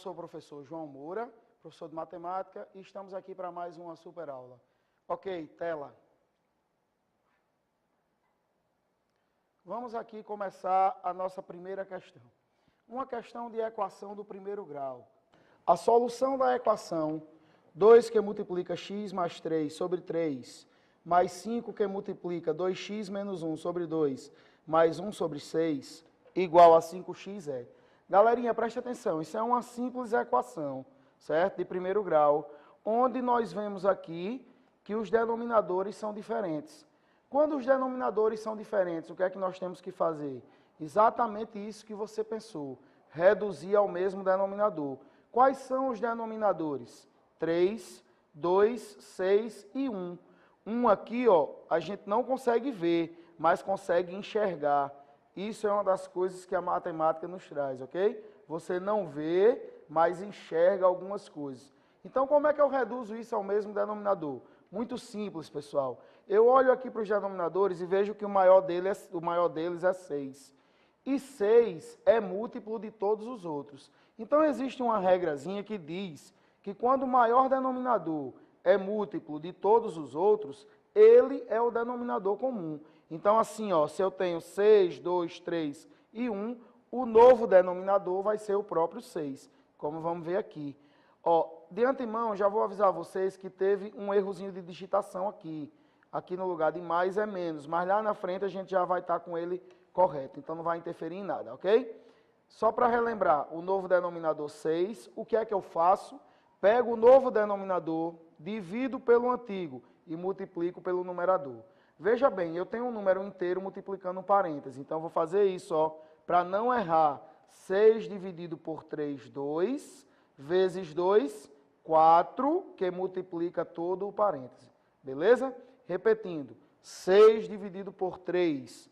sou o professor João Moura, professor de matemática, e estamos aqui para mais uma super aula. Ok, tela. Vamos aqui começar a nossa primeira questão. Uma questão de equação do primeiro grau. A solução da equação 2 que multiplica x mais 3 sobre 3, mais 5 que multiplica 2x menos 1 sobre 2, mais 1 sobre 6, igual a 5x é. Galerinha, preste atenção, isso é uma simples equação, certo? De primeiro grau, onde nós vemos aqui que os denominadores são diferentes. Quando os denominadores são diferentes, o que é que nós temos que fazer? Exatamente isso que você pensou, reduzir ao mesmo denominador. Quais são os denominadores? 3, 2, 6 e 1. Um aqui, ó, a gente não consegue ver, mas consegue enxergar. Isso é uma das coisas que a matemática nos traz, ok? Você não vê, mas enxerga algumas coisas. Então, como é que eu reduzo isso ao mesmo denominador? Muito simples, pessoal. Eu olho aqui para os denominadores e vejo que o maior deles é 6. E 6 é múltiplo de todos os outros. Então, existe uma regrazinha que diz que quando o maior denominador é múltiplo de todos os outros, ele é o denominador comum. Então, assim, ó, se eu tenho 6, 2, 3 e 1, o novo denominador vai ser o próprio 6, como vamos ver aqui. Ó, de antemão, já vou avisar vocês que teve um errozinho de digitação aqui. Aqui no lugar de mais é menos, mas lá na frente a gente já vai estar com ele correto, então não vai interferir em nada, ok? Só para relembrar, o novo denominador 6, o que é que eu faço? Pego o novo denominador, divido pelo antigo e multiplico pelo numerador. Veja bem, eu tenho um número inteiro multiplicando um parêntese, então vou fazer isso, ó, para não errar. 6 dividido por 3, 2, vezes 2, 4, que multiplica todo o parêntese. Beleza? Repetindo, 6 dividido por 3,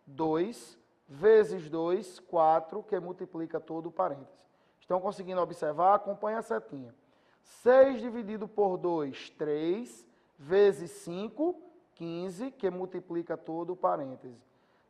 2, vezes 2, 4, que multiplica todo o parêntese. Estão conseguindo observar? Acompanhe a setinha. 6 dividido por 2, 3, vezes 5, 15, que multiplica todo o parêntese.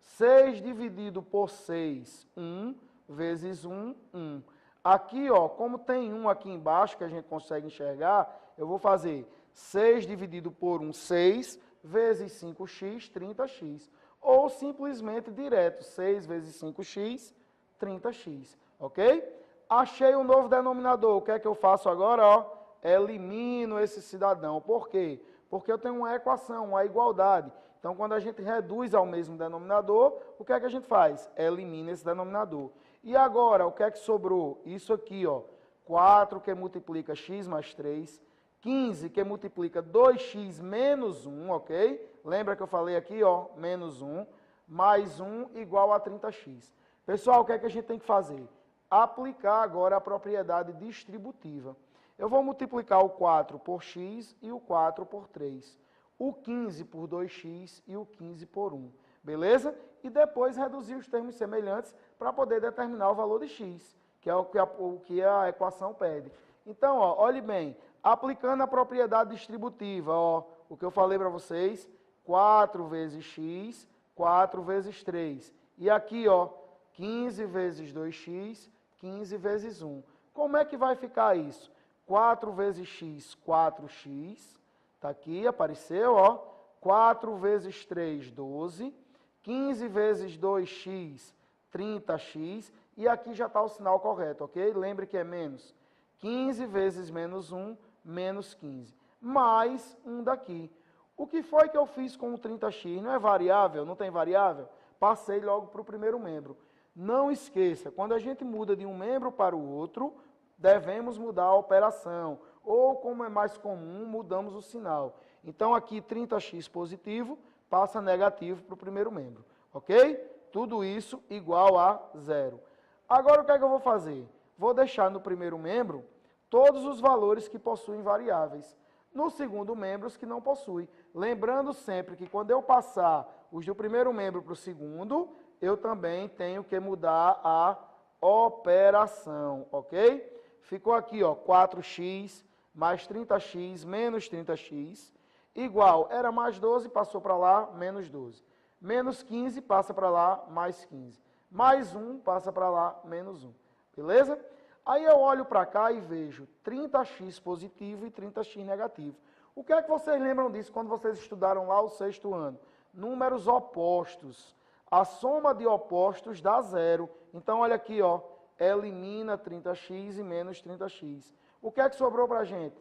6 dividido por 6, 1, vezes 1, 1. Aqui, ó, como tem 1 aqui embaixo, que a gente consegue enxergar, eu vou fazer 6 dividido por 1, 6, vezes 5x, 30x. Ou simplesmente direto, 6 vezes 5x, 30x, ok? Achei um novo denominador, o que é que eu faço agora? Ó, elimino esse cidadão. Por quê? Porque eu tenho uma equação, uma igualdade. Então, quando a gente reduz ao mesmo denominador, o que é que a gente faz? Elimina esse denominador. E agora, o que é que sobrou? Isso aqui, ó, 4 que multiplica x mais 3, 15 que multiplica 2x menos 1, ok? Lembra que eu falei aqui, ó, menos 1, mais 1 igual a 30x. Pessoal, o que é que a gente tem que fazer? Aplicar agora a propriedade distributiva. Eu vou multiplicar o 4 por x e o 4 por 3. O 15 por 2x e o 15 por 1. Beleza? E depois reduzir os termos semelhantes para poder determinar o valor de x, que é o que a equação pede. Então, ó, olhe bem, aplicando a propriedade distributiva, ó, o que eu falei para vocês, 4 vezes x, 4 vezes 3. E aqui, ó, 15 vezes 2x, 15 vezes 1. Como é que vai ficar isso? 4 vezes x, 4x. Está aqui, apareceu, ó. 4 vezes 3, 12. 15 vezes 2x, 30x. E aqui já está o sinal correto, ok? Lembre que é menos. 15 vezes menos 1, menos 15. Mais 1 daqui. O que foi que eu fiz com o 30x? Não é variável? Não tem variável? Passei logo para o primeiro membro. Não esqueça, quando a gente muda de um membro para o outro, devemos mudar a operação. Ou, como é mais comum, mudamos o sinal. Então, aqui 30x positivo passa negativo para o primeiro membro. Ok? Tudo isso igual a 0. Agora, o que é que eu vou fazer? Vou deixar no primeiro membro todos os valores que possuem variáveis. No segundo membro, os que não possuem. Lembrando sempre que quando eu passar os do primeiro membro para o segundo, eu também tenho que mudar a operação, ok? Ficou aqui, ó, 4x mais 30x menos 30x, igual, era mais 12, passou para lá, menos 12. Menos 15, passa para lá, mais 15. Mais 1, passa para lá, menos 1. Beleza? Aí eu olho para cá e vejo 30x positivo e 30x negativo. O que é que vocês lembram disso quando vocês estudaram lá o sexto ano? Números opostos. A soma de opostos dá zero. Então, olha aqui, ó, elimina 30x e menos 30x. O que é que sobrou para a gente?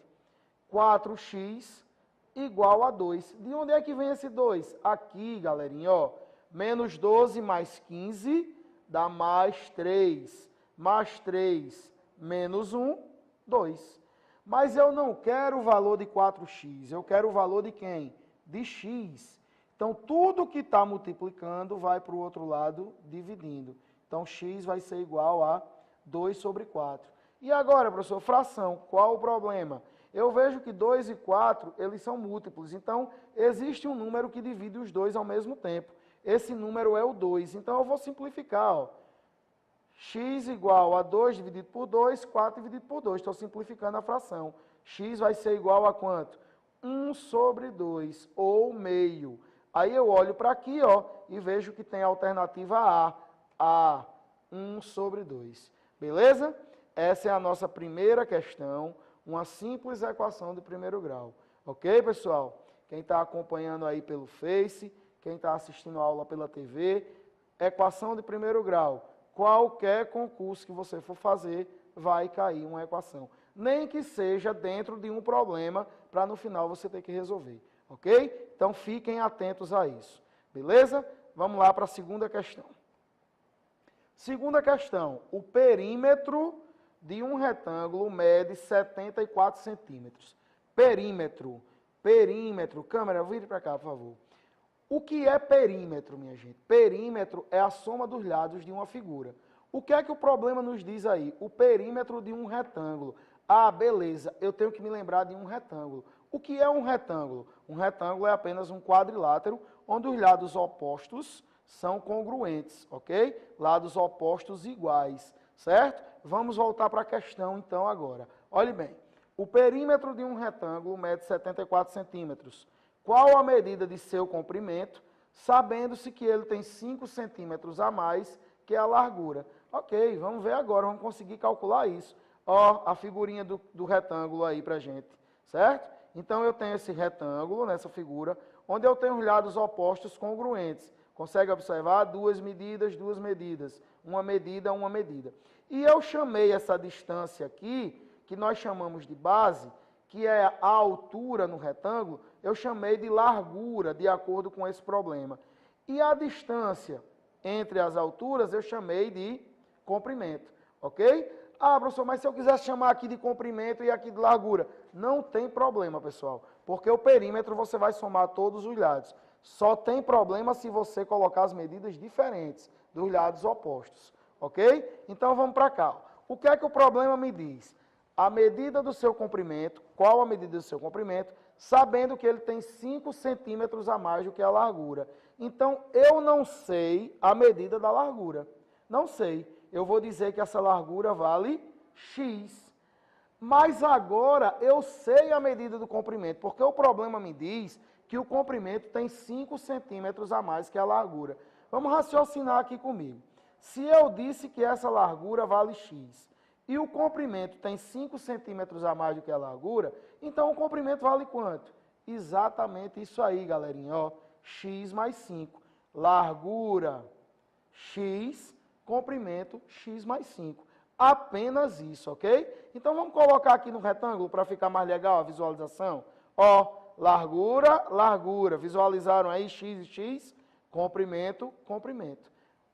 4x igual a 2. De onde é que vem esse 2? Aqui, galerinha, ó, menos 12 mais 15 dá mais 3. Mais 3 menos 1, 2. Mas eu não quero o valor de 4x, eu quero o valor de quem? De x. Então, tudo que está multiplicando vai para o outro lado dividindo. Então, x vai ser igual a 2 sobre 4. E agora, professor, fração, qual o problema? Eu vejo que 2 e 4, eles são múltiplos. Então, existe um número que divide os dois ao mesmo tempo. Esse número é o 2. Então, eu vou simplificar, ó. X igual a 2 dividido por 2, 4 dividido por 2. Estou simplificando a fração. X vai ser igual a quanto? 1 sobre 2, ou meio. Aí eu olho para aqui, ó, e vejo que tem a alternativa A, 1 sobre 2. Beleza? Essa é a nossa primeira questão, uma simples equação de primeiro grau. Ok, pessoal? Quem está acompanhando aí pelo Face, quem está assistindo a aula pela TV, equação de primeiro grau. Qualquer concurso que você for fazer, vai cair uma equação. Nem que seja dentro de um problema, para no final você ter que resolver. Ok? Então, fiquem atentos a isso. Beleza? Vamos lá para a segunda questão. Segunda questão. O perímetro de um retângulo mede 74 centímetros. Perímetro. Perímetro. Câmera, vire para cá, por favor. O que é perímetro, minha gente? Perímetro é a soma dos lados de uma figura. O que é que o problema nos diz aí? O perímetro de um retângulo. Ah, beleza, eu tenho que me lembrar de um retângulo. O que é um retângulo? Um retângulo é apenas um quadrilátero onde os lados opostos são congruentes, ok? Lados opostos iguais, certo? Vamos voltar para a questão então agora. Olhe bem, o perímetro de um retângulo mede 74 centímetros. Qual a medida de seu comprimento, sabendo-se que ele tem 5 centímetros a mais que a largura? Ok, vamos ver agora, vamos conseguir calcular isso. Ó, a figurinha do retângulo aí pra gente, certo? Então, eu tenho esse retângulo nessa figura, onde eu tenho os lados opostos congruentes. Consegue observar? Duas medidas, uma medida, uma medida. E eu chamei essa distância aqui, que nós chamamos de base, que é a altura no retângulo, eu chamei de largura, de acordo com esse problema. E a distância entre as alturas, eu chamei de comprimento, ok? Ah, professor, mas se eu quisesse chamar aqui de comprimento e aqui de largura, não tem problema, pessoal, porque o perímetro você vai somar todos os lados. Só tem problema se você colocar as medidas diferentes dos lados opostos, ok? Então, vamos para cá. O que é que o problema me diz? A medida do seu comprimento, qual a medida do seu comprimento, sabendo que ele tem 5 centímetros a mais do que a largura. Então, eu não sei a medida da largura. Não sei. Eu vou dizer que essa largura vale x. Mas agora eu sei a medida do comprimento, porque o problema me diz que o comprimento tem 5 centímetros a mais que a largura. Vamos raciocinar aqui comigo. Se eu disse que essa largura vale x, e o comprimento tem 5 centímetros a mais do que a largura, então o comprimento vale quanto? Exatamente isso aí, galerinha, ó, x mais 5. Largura, x, comprimento, x mais 5. Apenas isso, ok? Então, vamos colocar aqui no retângulo para ficar mais legal a visualização. Ó, largura, largura. Visualizaram aí x e x? Comprimento, comprimento.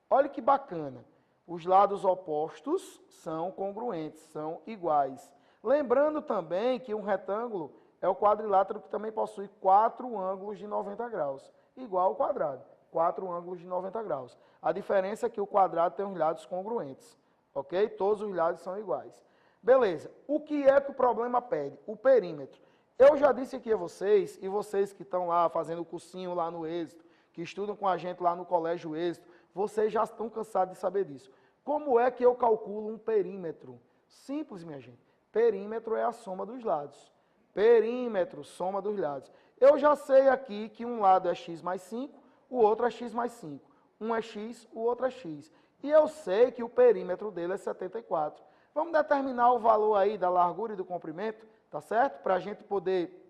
Olha que bacana. Os lados opostos são congruentes, são iguais. Lembrando também que um retângulo é o quadrilátero que também possui 4 ângulos de 90 graus, igual ao quadrado, 4 ângulos de 90 graus. A diferença é que o quadrado tem os lados congruentes, ok? Todos os lados são iguais. Beleza, o que é que o problema pede? O perímetro. Eu já disse aqui a vocês, e vocês que estão lá fazendo o cursinho lá no Êxito, que estudam com a gente lá no Colégio Êxito, vocês já estão cansados de saber disso. Como é que eu calculo um perímetro? Simples, minha gente. Perímetro é a soma dos lados. Perímetro, soma dos lados. Eu já sei aqui que um lado é x mais 5, o outro é x mais 5. Um é x, o outro é x. E eu sei que o perímetro dele é 74. Vamos determinar o valor aí da largura e do comprimento, tá certo? Para a gente poder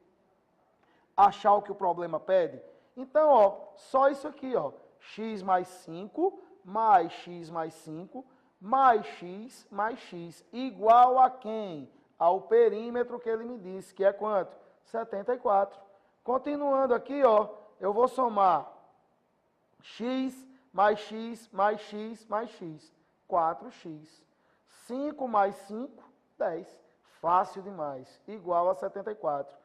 achar o que o problema pede. Então, ó, só isso aqui, ó, x mais 5, mais x mais 5, mais x, igual a quem? Ao perímetro que ele me disse, que é quanto? 74. Continuando aqui, ó, eu vou somar x mais x mais x mais x, 4x. 5 mais 5, 10. Fácil demais, igual a 74.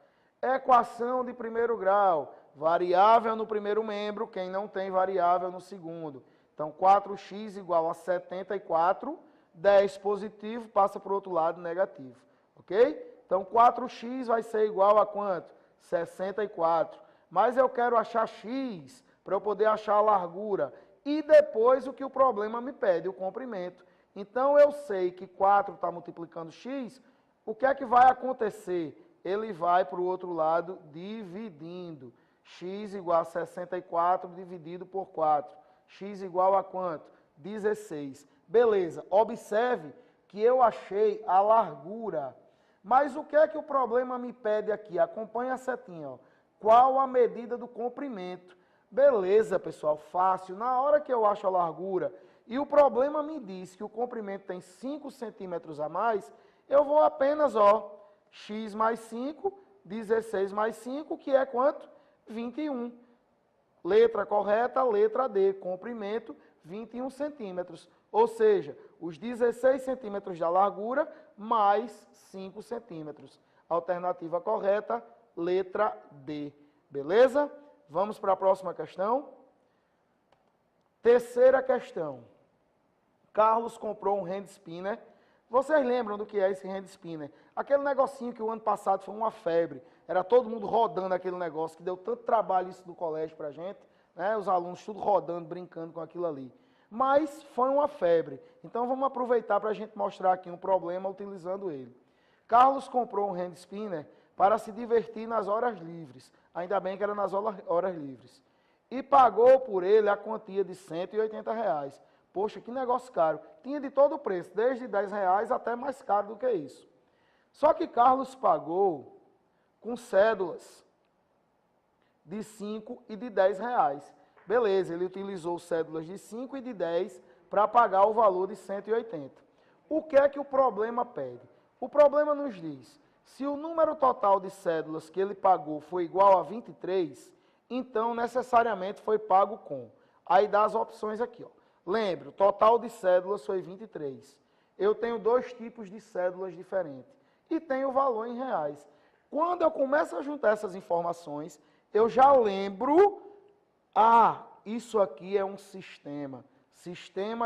Equação de primeiro grau, variável no primeiro membro, quem não tem variável no segundo. Então, 4x igual a 74, 10 positivo, passa para o outro lado negativo, ok? Então, 4x vai ser igual a quanto? 64. Mas eu quero achar x, para eu poder achar a largura. E depois o que o problema me pede, o comprimento. Então, eu sei que 4 está multiplicando x, o que é que vai acontecer? Ele vai para o outro lado dividindo. X igual a 64 dividido por 4. X igual a quanto? 16. Beleza, observe que eu achei a largura. Mas o que é que o problema me pede aqui? Acompanhe a setinha, ó. Qual a medida do comprimento? Beleza, pessoal, fácil. Na hora que eu acho a largura e o problema me diz que o comprimento tem 5 centímetros a mais, eu vou apenas, ó, x mais 5, 16 mais 5, que é quanto? 21. Letra correta, letra D, comprimento, 21 centímetros. Ou seja, os 16 centímetros da largura mais 5 centímetros. Alternativa correta, letra D. Beleza? Vamos para a próxima questão. Terceira questão. Carlos comprou um hand spinner. Vocês lembram do que é esse hand spinner? Aquele negocinho que o ano passado foi uma febre. Era todo mundo rodando aquele negócio, que deu tanto trabalho isso do colégio para a gente, né? Os alunos tudo rodando, brincando com aquilo ali. Mas foi uma febre. Então vamos aproveitar para a gente mostrar aqui um problema utilizando ele. Carlos comprou um hand spinner para se divertir nas horas livres. Ainda bem que era nas horas livres. E pagou por ele a quantia de R$180. Poxa, que negócio caro. Tinha de todo o preço, desde R$10 até mais caro do que isso. Só que Carlos pagou com cédulas de 5 e de R$10. Beleza, ele utilizou cédulas de 5 e de 10 para pagar o valor de 180. O que é que o problema pede? O problema nos diz, se o número total de cédulas que ele pagou foi igual a 23, então necessariamente foi pago com. Aí dá as opções aqui, ó. Lembre, o total de cédulas foi 23. Eu tenho dois tipos de cédulas diferentes e tenho o valor em reais. Quando eu começo a juntar essas informações, eu já lembro, isso aqui é um sistema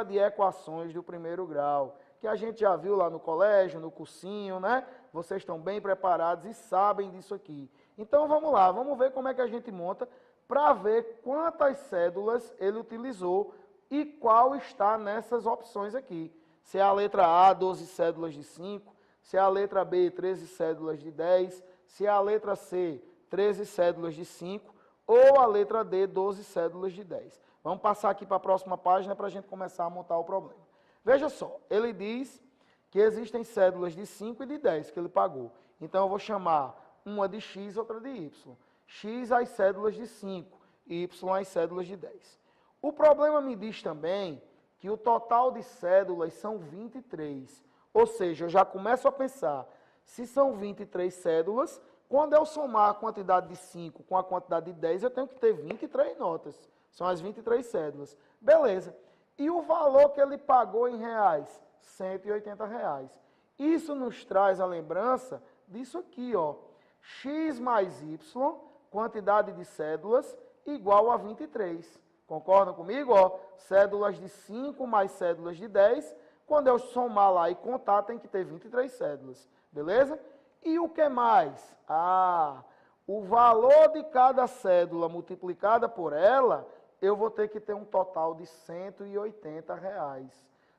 de equações do primeiro grau, que a gente já viu lá no colégio, no cursinho, né? Vocês estão bem preparados e sabem disso aqui. Então vamos lá, vamos ver como é que a gente monta para ver quantas cédulas ele utilizou e qual está nessas opções aqui. Se é a letra A, 12 cédulas de 5, se é a letra B, 13 cédulas de 10, se é a letra C, 13 cédulas de 5, ou a letra D, 12 cédulas de 10. Vamos passar aqui para a próxima página para a gente começar a montar o problema. Veja só, ele diz que existem cédulas de 5 e de 10 que ele pagou. Então eu vou chamar uma de X, outra de Y. X as cédulas de 5, Y as cédulas de 10. O problema me diz também que o total de cédulas são 23. Ou seja, eu já começo a pensar, se são 23 cédulas, quando eu somar a quantidade de 5 com a quantidade de 10, eu tenho que ter 23 notas. São as 23 cédulas. Beleza. E o valor que ele pagou em reais? R$180. Isso nos traz a lembrança disso aqui, ó. X mais Y, quantidade de cédulas, igual a 23. Concordam comigo? Ó, cédulas de 5 mais cédulas de 10. Quando eu somar lá e contar, tem que ter 23 cédulas. Beleza? E o que mais? O valor de cada cédula multiplicada por ela, eu vou ter que ter um total de R$180.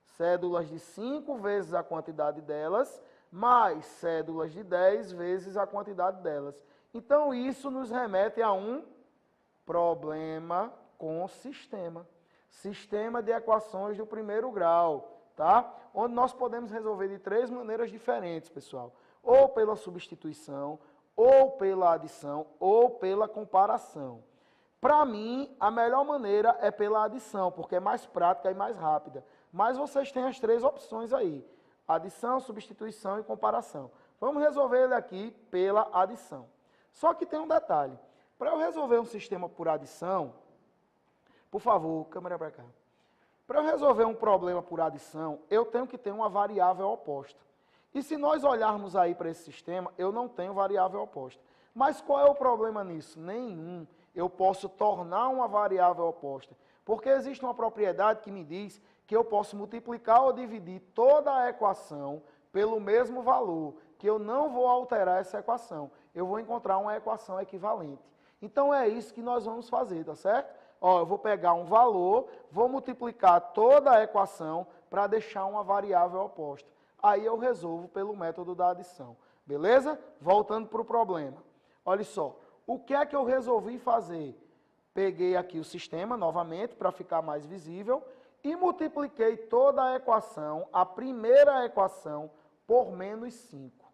Cédulas de 5 vezes a quantidade delas, mais cédulas de 10 vezes a quantidade delas. Então, isso nos remete a um problema com sistema. sistema de equações do primeiro grau, tá? Onde nós podemos resolver de três maneiras diferentes, pessoal. Ou pela substituição, ou pela adição, ou pela comparação. Para mim, a melhor maneira é pela adição, porque é mais prática e mais rápida. Mas vocês têm as três opções aí: adição, substituição e comparação. Vamos resolver ele aqui pela adição. Só que tem um detalhe. Para eu resolver um sistema por adição, por favor, câmera para cá. Para eu resolver um problema por adição, eu tenho que ter uma variável oposta. E se nós olharmos aí para esse sistema, eu não tenho variável oposta. Mas qual é o problema nisso? Nenhum. Eu posso tornar uma variável oposta. Porque existe uma propriedade que me diz que eu posso multiplicar ou dividir toda a equação pelo mesmo valor, que eu não vou alterar essa equação. Eu vou encontrar uma equação equivalente. Então é isso que nós vamos fazer, tá certo? Ó, eu vou pegar um valor, vou multiplicar toda a equação para deixar uma variável oposta. Aí eu resolvo pelo método da adição. Beleza? Voltando para o problema. Olha só, o que é que eu resolvi fazer? Peguei aqui o sistema novamente para ficar mais visível e multipliquei toda a equação, a primeira equação, por menos 5.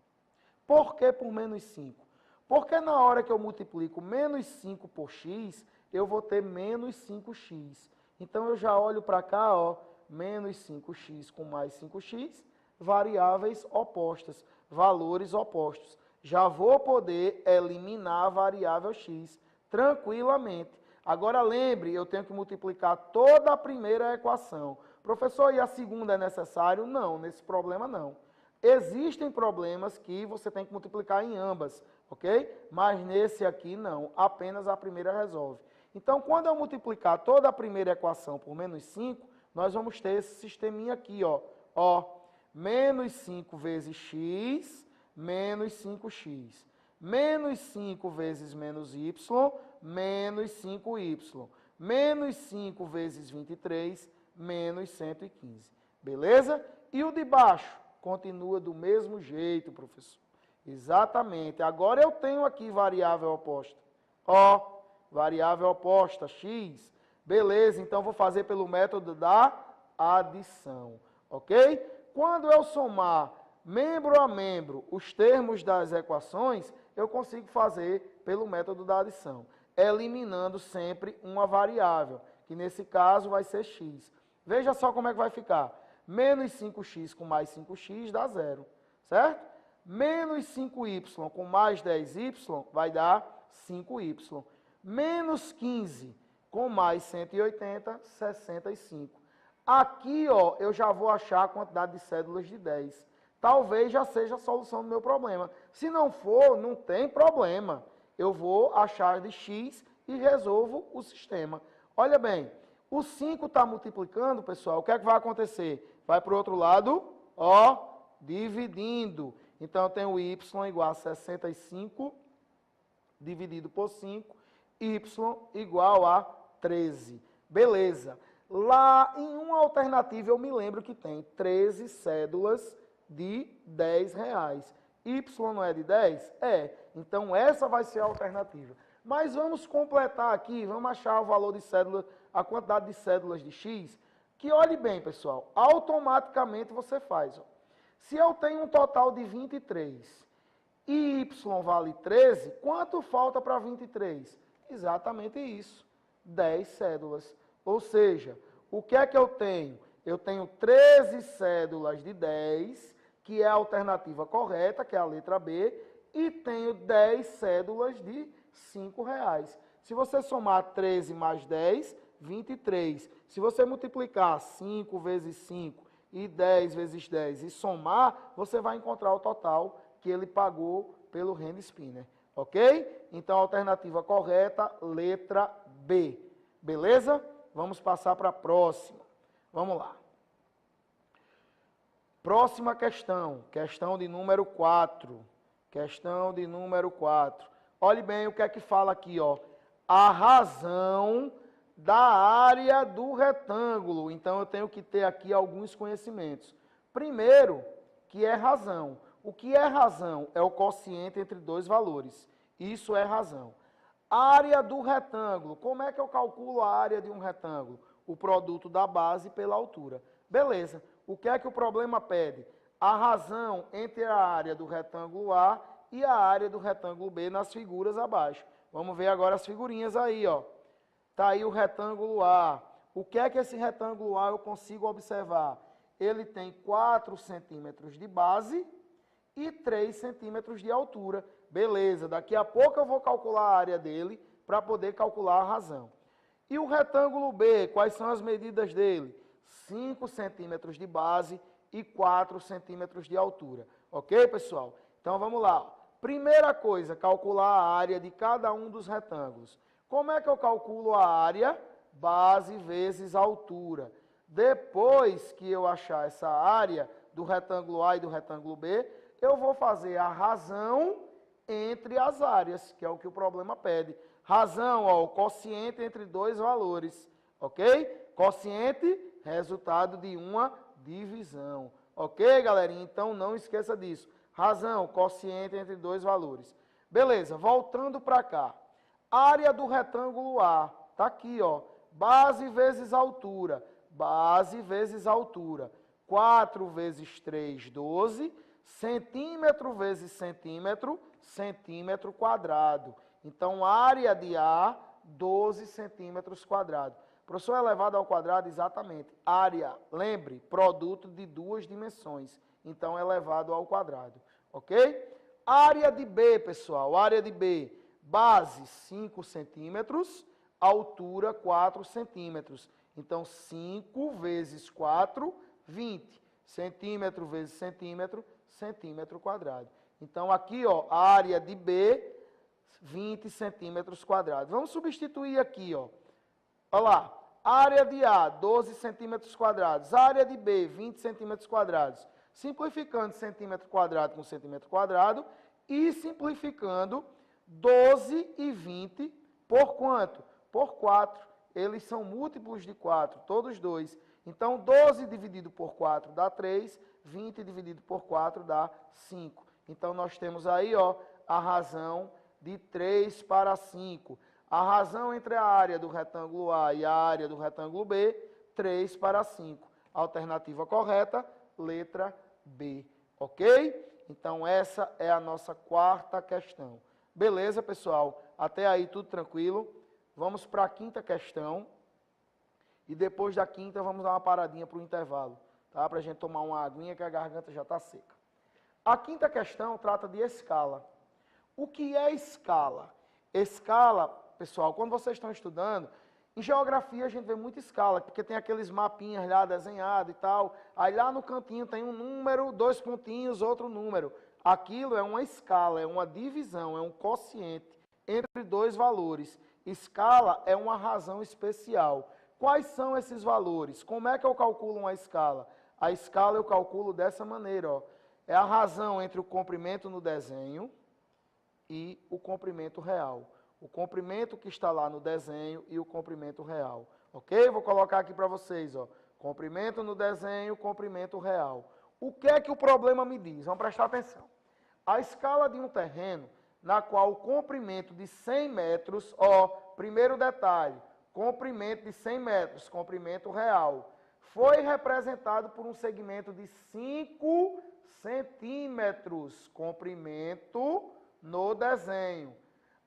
Por que por menos 5? Porque na hora que eu multiplico menos 5 por x, eu vou ter menos 5x. Então eu já olho para cá, ó, menos 5x com mais 5x, variáveis opostas, valores opostos. Já vou poder eliminar a variável x tranquilamente. Agora lembre, eu tenho que multiplicar toda a primeira equação. Professor, e a segunda é necessário? Não, nesse problema não. Existem problemas que você tem que multiplicar em ambas, ok? Mas nesse aqui não, apenas a primeira resolve. Então, quando eu multiplicar toda a primeira equação por menos 5, nós vamos ter esse sisteminha aqui, ó, menos 5 vezes x, menos 5x. Menos 5 vezes menos y, menos 5y. Menos 5 vezes 23, menos 115. Beleza? E o de baixo? Continua do mesmo jeito, professor. Exatamente. Agora eu tenho aqui variável oposta. Ó, variável oposta, x. Beleza, então vou fazer pelo método da adição. Ok? Quando eu somar membro a membro os termos das equações, eu consigo fazer pelo método da adição, eliminando sempre uma variável, que nesse caso vai ser x. Veja só como é que vai ficar. Menos 5x com mais 5x dá 0, certo? Menos 5y com mais 10y vai dar 5y. Menos 15 com mais 180, 65. Aqui, ó, eu já vou achar a quantidade de cédulas de 10. Talvez já seja a solução do meu problema. Se não for, não tem problema. Eu vou achar de x e resolvo o sistema. Olha bem, o 5 está multiplicando, pessoal, o que é que vai acontecer? Vai para o outro lado, ó, dividindo. Então, eu tenho y igual a 65 dividido por 5, y igual a 13. Beleza. Lá em uma alternativa, eu me lembro que tem 13 cédulas de R$10. Y não é de 10? É. Então, essa vai ser a alternativa. Mas vamos completar aqui, vamos achar o valor de cédula, a quantidade de cédulas de x, que olhe bem, pessoal, automaticamente você faz. Ó. Se eu tenho um total de 23 e y vale 13, quanto falta para 23? Exatamente isso, 10 cédulas. Ou seja, o que é que eu tenho? Eu tenho 13 cédulas de 10, que é a alternativa correta, que é a letra B, e tenho 10 cédulas de R$5. Se você somar 13 mais 10, 23. Se você multiplicar 5 vezes 5 e 10 vezes 10 e somar, você vai encontrar o total que ele pagou pelo hand spinner. Ok? Então, a alternativa correta, letra B. Beleza? Vamos passar para a próxima. Vamos lá. Próxima questão. Questão de número 4. Questão de número 4. Olhe bem o que é que fala aqui, ó. A razão da área do retângulo. Então, eu tenho que ter aqui alguns conhecimentos. Primeiro, que é razão. O que é razão? É o quociente entre dois valores. Isso é razão. Área do retângulo. Como é que eu calculo a área de um retângulo? o produto da base pela altura. Beleza. O que é que o problema pede? A razão entre a área do retângulo A e a área do retângulo B nas figuras abaixo. Vamos ver agora as figurinhas aí, ó. Tá aí o retângulo A. O que é que esse retângulo A eu consigo observar? Ele tem 4 centímetros de base e 3 centímetros de altura. Beleza, daqui a pouco eu vou calcular a área dele para poder calcular a razão. E o retângulo B, quais são as medidas dele? 5 centímetros de base e 4 centímetros de altura. Ok, pessoal? Então vamos lá. Primeira coisa, calcular a área de cada um dos retângulos. Como é que eu calculo a área? Base vezes altura. Depois que eu achar essa área do retângulo A e do retângulo B, eu vou fazer a razão entre as áreas, que é o que o problema pede. Razão, ó, o quociente entre dois valores, ok? Quociente, resultado de uma divisão. Ok, galerinha? Então não esqueça disso. Razão, quociente entre dois valores. Beleza, voltando para cá. Área do retângulo A, tá aqui, ó. Base vezes altura. Base vezes altura. 4 vezes 3, 12. Centímetro vezes centímetro, centímetro quadrado. Então, área de A, 12 centímetros quadrados. Professor, elevado ao quadrado, exatamente. Área, lembre, produto de duas dimensões. Então, elevado ao quadrado. Ok? Área de B, pessoal. Área de B. Base, 5 centímetros. Altura, 4 centímetros. Então, 5 vezes 4, 20. Centímetro vezes centímetro, centímetro quadrado. Então, aqui, ó, área de B, 20 centímetros quadrados. Vamos substituir aqui, ó. Olha lá, área de A, 12 centímetros quadrados. Área de B, 20 centímetros quadrados. Simplificando centímetro quadrado com centímetro quadrado e simplificando 12 e 20 por quanto? Por 4. Eles são múltiplos de 4, todos dois. Então, 12 dividido por 4 dá 3, 20 dividido por 4 dá 5. Então, nós temos aí, ó, a razão de 3 para 5. A razão entre a área do retângulo A e a área do retângulo B, 3 para 5. Alternativa correta, letra B. Ok? Então, essa é a nossa quarta questão. Beleza, pessoal? Até aí tudo tranquilo? Vamos para a quinta questão. E depois da quinta, vamos dar uma paradinha para o intervalo, tá? Para a gente tomar uma aguinha que a garganta já está seca. A quinta questão trata de escala. O que é escala? Escala, pessoal, quando vocês estão estudando, em geografia a gente vê muita escala, porque tem aqueles mapinhas lá desenhados e tal. Aí lá no cantinho tem um número, 2 pontinhos, outro número. Aquilo é uma escala, é uma divisão, é um quociente entre dois valores. Escala é uma razão especial. Quais são esses valores? Como é que eu calculo uma escala? A escala eu calculo dessa maneira, ó. É a razão entre o comprimento no desenho e o comprimento real. O comprimento que está lá no desenho e o comprimento real. Ok? Vou colocar aqui para vocês, ó. Comprimento no desenho, comprimento real. O que é que o problema me diz? Vamos prestar atenção. A escala de um terreno na qual o comprimento de 100 metros, ó, primeiro detalhe, comprimento de 100 metros, comprimento real, foi representado por um segmento de 5 centímetros, comprimento no desenho.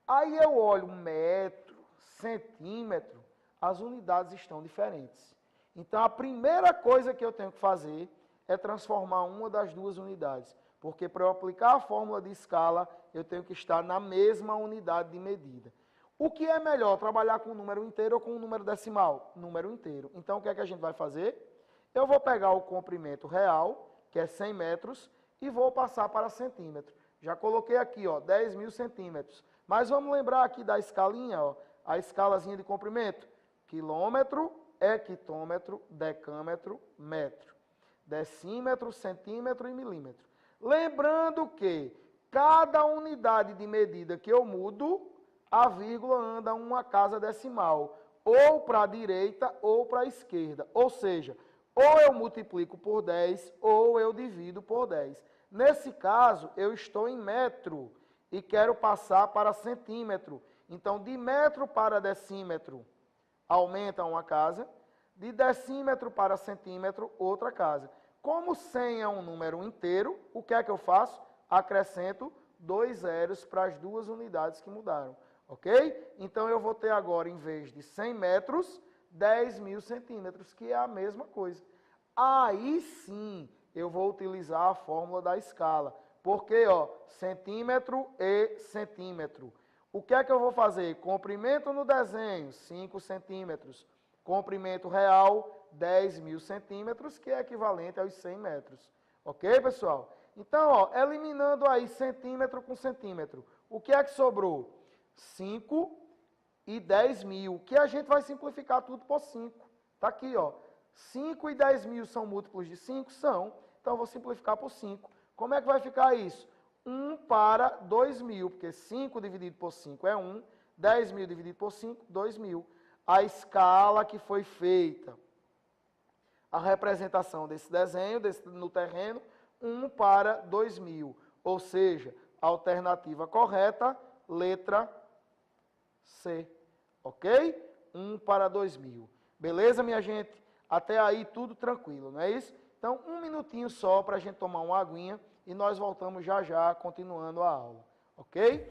Aí eu olho metro, centímetro, as unidades estão diferentes. Então, a primeira coisa que eu tenho que fazer é transformar uma das duas unidades. Porque para eu aplicar a fórmula de escala, eu tenho que estar na mesma unidade de medida. O que é melhor, trabalhar com o número inteiro ou com o número decimal? Número inteiro. Então, o que é que a gente vai fazer? Eu vou pegar o comprimento real, que é 100 metros, e vou passar para centímetro. Já coloquei aqui, ó, 10.000 centímetros. Mas vamos lembrar aqui da escalinha, ó, a escalazinha de comprimento. Quilômetro, hectômetro, decâmetro, metro. Decímetro, centímetro e milímetro. Lembrando que cada unidade de medida que eu mudo, a vírgula anda uma casa decimal, ou para a direita ou para a esquerda. Ou seja, ou eu multiplico por 10 ou eu divido por 10. Nesse caso, eu estou em metro e quero passar para centímetro. Então, de metro para decímetro, aumenta uma casa. De decímetro para centímetro, outra casa. Como 100 é um número inteiro, o que é que eu faço? Acrescento 2 zeros para as duas unidades que mudaram, ok? Então, eu vou ter agora, em vez de 100 metros, 10.000 centímetros, que é a mesma coisa. Aí sim, eu vou utilizar a fórmula da escala. Porque, ó, centímetro e centímetro. O que é que eu vou fazer? Comprimento no desenho, 5 centímetros. Comprimento real, 10.000 centímetros, que é equivalente aos 100 metros. Ok, pessoal? Então, ó, eliminando aí centímetro com centímetro, o que é que sobrou? 5 e 10.000, que a gente vai simplificar tudo por 5. Está aqui, ó. 5 e 10.000 são múltiplos de 5? São. Então, eu vou simplificar por 5. Como é que vai ficar isso? 1 para 2.000, porque 5 dividido por 5 é 1, 10.000 dividido por 5, 2.000. A escala que foi feita, a representação desse desenho no terreno, 1 para 2.000. Ou seja, a alternativa correta, letra C. Ok? 1 para 2.000. Beleza, minha gente? Até aí tudo tranquilo, não é isso? Então, um minutinho só para a gente tomar uma aguinha e nós voltamos já já, continuando a aula. Ok?